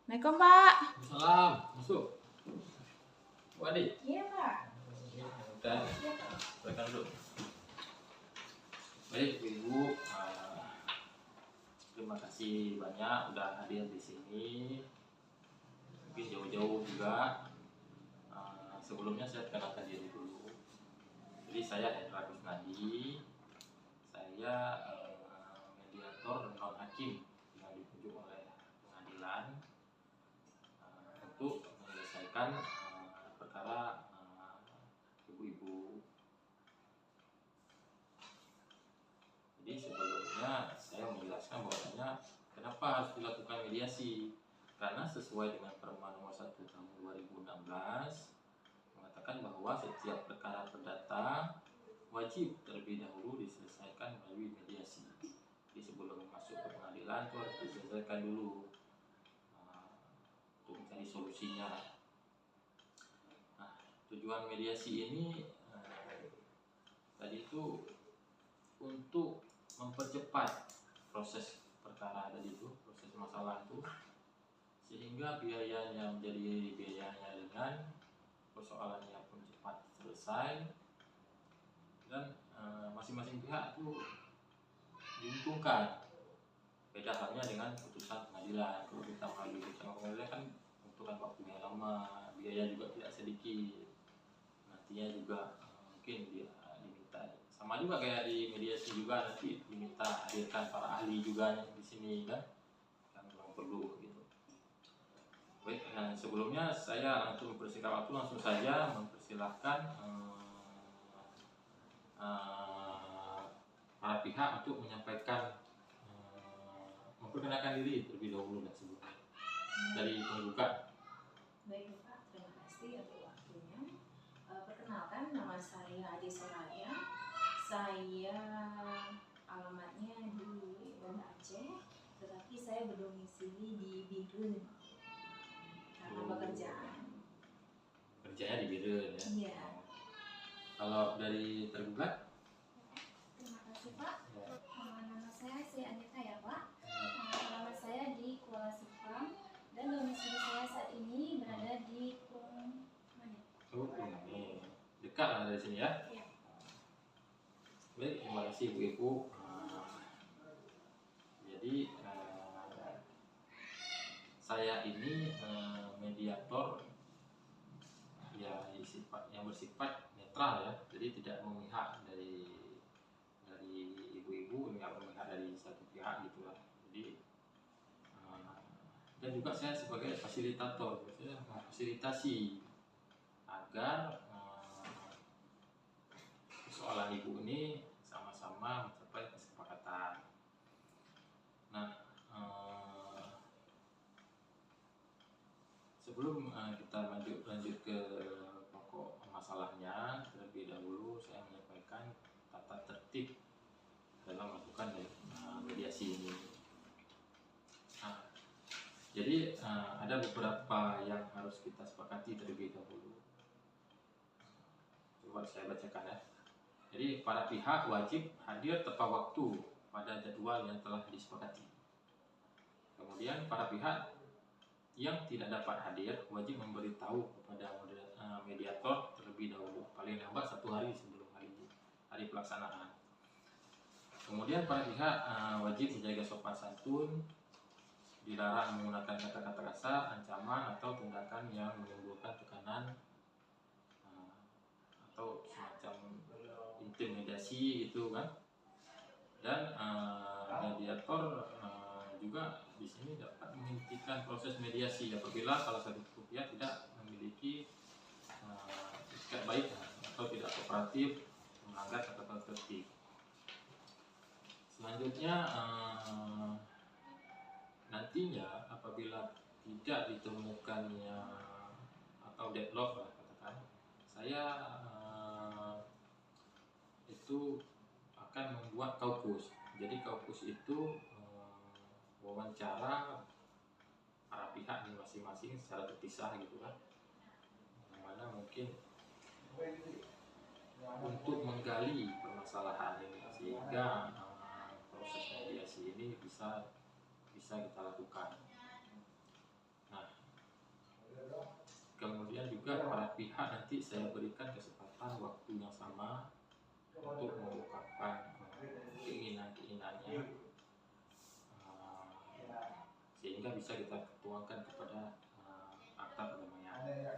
Assalamualaikum, Pak. Salam, masuk. Wadik. Iya, Pak. Dan silakan duduk. Baik, Ibu. Terima kasih banyak udah hadir di sini. Mungkin jauh-jauh juga. Sebelumnya saya perkenalkan diri dulu. Jadi saya Hendra Kusnadi. Saya mediator non hakim yang ditunjuk oleh pengadilan untuk menyelesaikan perkara ibu-ibu. Jadi sebelumnya saya menjelaskan bahwasanya kenapa harus dilakukan mediasi, karena sesuai dengan Perma nomor 1 tahun 2016 mengatakan bahwa setiap perkara perdata wajib terlebih dahulu diselesaikan melalui mediasi. Jadi sebelum masuk ke pengadilan itu harus diselesaikan dulu untuk mencari solusinya. Nah, tujuan mediasi ini tadi itu untuk mempercepat proses perkara tadi itu, proses masalah itu, sehingga biayanya menjadi biayanya ringan, persoalannya pun cepat selesai, dan masing-masing pihak itu diuntungkan. Beda halnya dengan putusan pengadilan. Kalau kita mengambil putusan pengadilan kan membutuhkan waktu yang lama, biaya juga tidak sedikit, nantinya juga mungkin dia diminta sama juga kayak di mediasi juga, nanti diminta hadirkan para ahli juga di sini kan, yang memang perlu gitu. Baik, sebelumnya saya langsung mempersingkat waktu, langsung saja mempersilahkan para pihak untuk menyampaikan, memperkenalkan diri terlebih dahulu dan sebelumnya dari penggugat. Baik, Pak. Terima kasih untuk waktunya. Perkenalkan, nama saya Adi Soraya. Saya alamatnya di Banda Aceh, tetapi saya berdomisili di Biren karena pekerjaan. Kerjanya di Biren ya? Iya. Kalau dari tergugat? Terima kasih, Pak. Nama saya Sri Anita ya, Pak. Alamat saya di Kuala Simpang dan domisili saya saat ini berada di Krung Manik. Oh, ini dekat lah dari sini ya? Iya. Baik, terima kasih Bu-Ibu. Jadi saya ini mediator ya yang bersifat netral ya, jadi tidak memihak dari ibu-ibu, nggak memihak dari satu pihak gitu lah. Jadi dan juga saya sebagai fasilitator, saya memfasilitasi agar persoalan ibu ini sama-sama mencapai kesepakatan. Nah, sebelum kita lanjut ke pokok masalahnya, terlebih dahulu saya menyampaikan tata tertib dalam melakukan mediasi ini. Nah, jadi ada beberapa yang harus kita sepakati terlebih dahulu. Coba saya bacakan ya. Jadi para pihak wajib hadir tepat waktu pada jadwal yang telah disepakati. Kemudian para pihak yang tidak dapat hadir wajib memberitahu kepada mediator terlebih dahulu, paling lambat 1 hari sebelum hari pelaksanaan. Kemudian para pihak wajib menjaga sopan santun, dilarang menggunakan kata-kata kasar, ancaman atau tindakan yang menimbulkan tekanan atau semacam intimidasi gitu kan. Dan mediator juga di sini dapat menghentikan proses mediasi apabila salah satu pihak tidak memiliki etikat baik atau tidak kooperatif, melanggar tata tertib. Selanjutnya nantinya apabila tidak ditemukannya atau deadlock lah katakan, saya itu akan membuat kaukus. Jadi kaukus itu wawancara para pihak masing-masing secara terpisah gitu kan, yang mana mungkin untuk menggali permasalahan ini sehingga proses mediasi ini bisa kita lakukan. Nah, Kemudian juga para pihak nanti saya berikan kesempatan waktu yang sama untuk mengungkapkan keinginan-keinginannya, sehingga bisa kita tuangkan kepada akta perdamaian.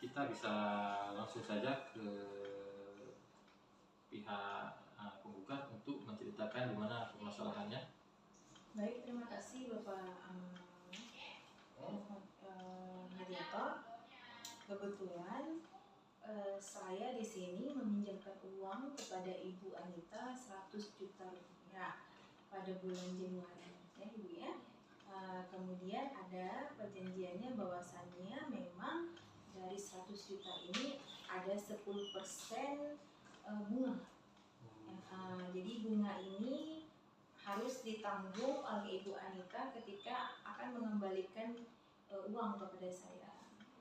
Kita bisa langsung saja ke pihak penggugat untuk menceritakan di mana permasalahannya. Baik, terima kasih Bapak mediator. Kebetulan saya di sini meminjamkan uang kepada Ibu Anita 100 juta rupiah pada bulan Januari, ya Ibu ya. Kemudian ada perjanjiannya bahwasannya memang dari 100 juta ini ada 10% bunga. Jadi bunga ini harus ditanggung oleh Ibu Anita ketika akan mengembalikan uang kepada saya.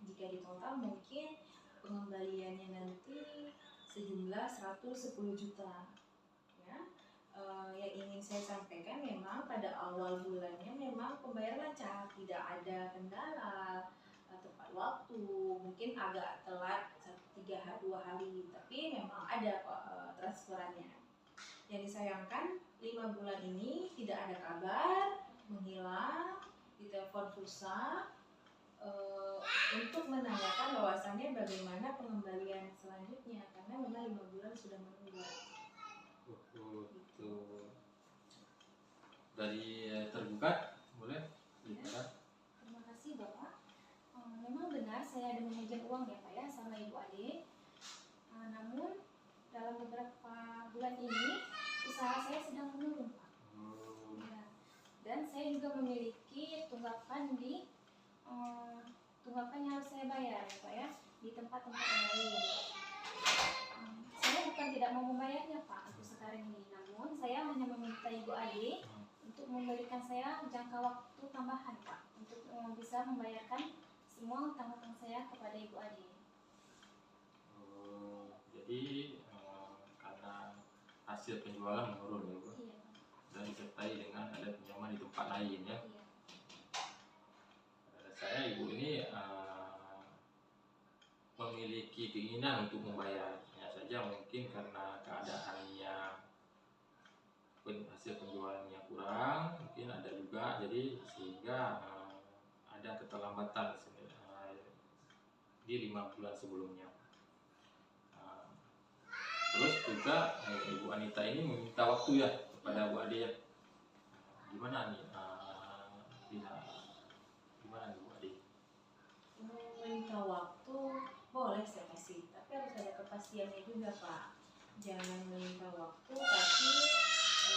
Jika ditotal mungkin pengembaliannya nanti sejumlah 110 juta. Ya, yang ingin saya sampaikan memang pada awal bulannya memang pembayaran lancar, tidak ada kendala tepat waktu, mungkin agak telat 2 hari, tapi memang ada transferannya. Yang disayangkan 5 bulan ini tidak ada kabar, menghilang, ditelepon susah, untuk menanyakan bahwasannya bagaimana pengembalian selanjutnya, karena memang 5 bulan sudah menunggak. Itu dari tergugat boleh ya. Terima kasih Bapak. Memang benar saya ada meminjam uang ya Pak ya sama Ibu Ade. Namun dalam beberapa bulan ini usaha saya sedang menurun Pak. Ya. Dan saya juga memiliki tunggakan tunggakan yang harus saya bayar ya Pak ya di tempat-tempat yang lain. Saya bukan tidak mau membayarnya Pak untuk sekarang ini, namun saya hanya meminta Ibu Ade untuk memberikan saya jangka waktu tambahan Pak untuk bisa membayarkan semua utang-utang saya kepada Ibu Ade. Jadi karena hasil penjualan menurun ya Bu? Iya. Dan disertai dengan ada pinjaman di tempat lain ya? Iya. Saya Ibu ini memiliki keinginan untuk membayarnya saja, mungkin karena keadaannya hasil penjualannya kurang, mungkin ada juga, jadi sehingga ada keterlambatan di 5 bulan sebelumnya. Terus juga Ibu Anita ini meminta waktu ya kepada Bu Ade ya. Gimana nih gimana nih Bu Ade? Meminta waktu boleh saya kasih, tapi harus ada kepastiannya juga Pak. Jangan meminta waktu tapi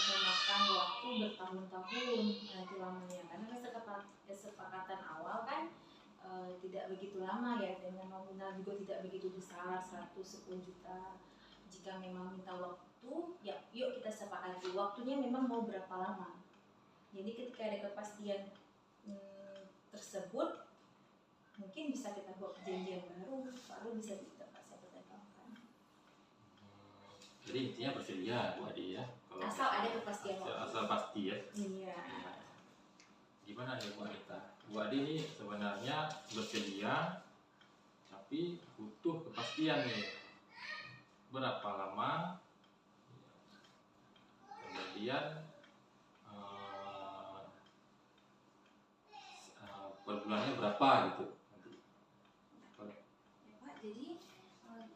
memakan waktu bertahun-tahun nanti lamanya, karena kesepakatan awal kan tidak begitu lama ya, dengan nominal juga tidak begitu besar 110 juta. Jika memang minta waktu, ya yuk kita sepakati waktunya memang mau berapa lama. Jadi ketika ada kepastian tersebut, mungkin bisa kita buat perjanjian baru bisa kita saya pertimbangkan. Jadi intinya bersedia Bu Ade ya? Kalau asal ada kepastian waktu. Asal pasti ya? Iya. Gimana nih Bu Anita? Bu Ade ini sebenarnya bersedia, tapi butuh kepastian nih. Berapa lama, kemudian per bulannya berapa gitu. Ya, Pak, jadi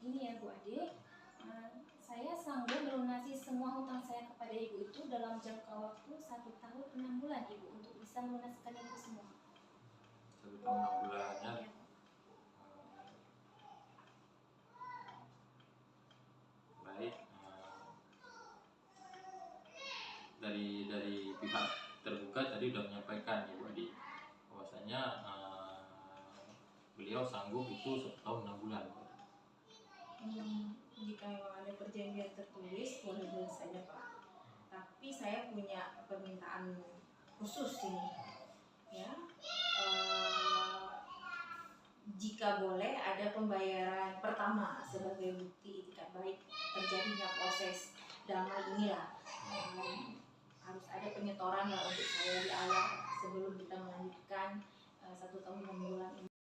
gini ya Bu Ade, saya sanggup melunasi semua hutang saya kepada Ibu itu dalam jangka waktu 1 tahun 6 bulan Ibu, untuk bisa melunaskan itu semua. 1 tahun 6 bulan ya. Ya. Baik, dari pihak tergugat tadi sudah menyampaikan Ibu Ade bahwasanya beliau sanggup itu 1 tahun 6 bulan. Jika memang ada perjanjian tertulis boleh saja Pak. Tapi saya punya permintaan khusus ini, ya. Jika boleh ada pembayaran pertama sebagai bukti itikat baik terjadinya proses damai inilah. harus ada penyetoran lah untuk saya di awal sebelum kita melanjutkan 1 tahun 6 bulan ini.